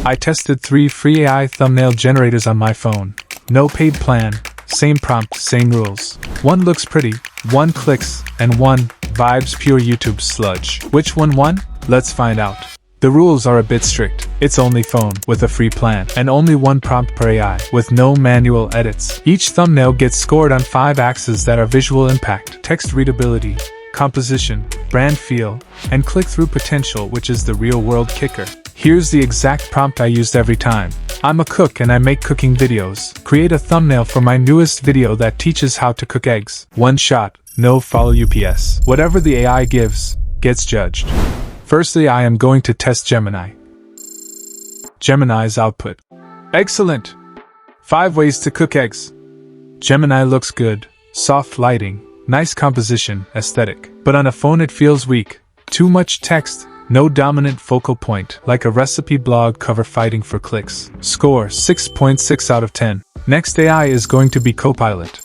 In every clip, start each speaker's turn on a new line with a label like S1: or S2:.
S1: I tested 3 free AI thumbnail generators on my phone. No paid plan, same prompt, same rules. One looks pretty, one clicks, and one vibes pure YouTube sludge. Which one won? Let's find out. The rules are a bit strict. It's only phone with a free plan and only one prompt per AI with no manual edits. Each thumbnail gets scored on 5 axes that are visual impact, text readability, composition, brand feel, and click-through potential, which is the real-world kicker. Here's the exact prompt I used every time. I'm a cook and I make cooking videos. Create a thumbnail for my newest video that teaches how to cook eggs. One shot, no follow UPS. Whatever the AI gives, gets judged. Firstly, I am going to test Gemini. Gemini's output. Excellent! 5 ways to cook eggs. Gemini looks good, soft lighting, nice composition, aesthetic. But on a phone it feels weak. Too much text, no dominant focal point, like a recipe blog cover fighting for clicks. Score 6.6 out of 10. Next AI is going to be Copilot.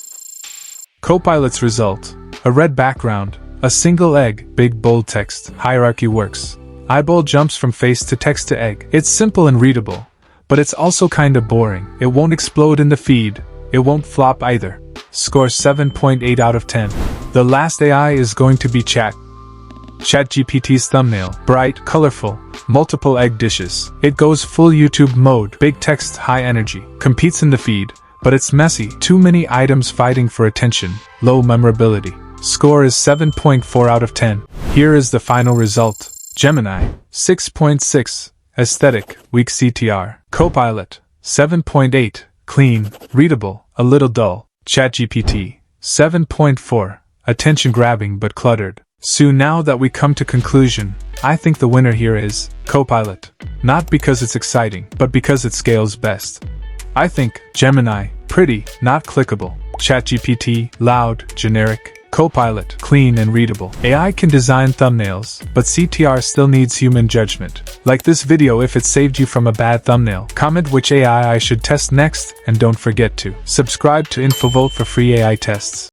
S1: Copilot's result: a red background, a single egg, big bold text, hierarchy works. Eyeball jumps from face to text to egg. It's simple and readable, but it's also kinda boring. It won't explode in the feed, it won't flop either. Score 7.8 out of 10. The last AI is going to be ChatGPT's thumbnail. Bright, colorful, multiple egg dishes. It goes full YouTube mode, big text, high energy. Competes in the feed, but it's messy. Too many items fighting for attention, low memorability. Score is 7.4 out of 10. Here is the final result. Gemini, 6.6. Aesthetic, weak CTR. Copilot, 7.8. Clean, readable, a little dull. ChatGPT, 7.4. Attention-grabbing but cluttered. So now that we come to conclusion, I think the winner here is Copilot. Not because it's exciting, but because it scales best. I think Gemini, pretty, not clickable. ChatGPT, loud, generic. Copilot, clean and readable. AI can design thumbnails, but CTR still needs human judgment. Like this video if it saved you from a bad thumbnail. Comment which AI I should test next, and don't forget to subscribe to InfoVolt for free AI tests.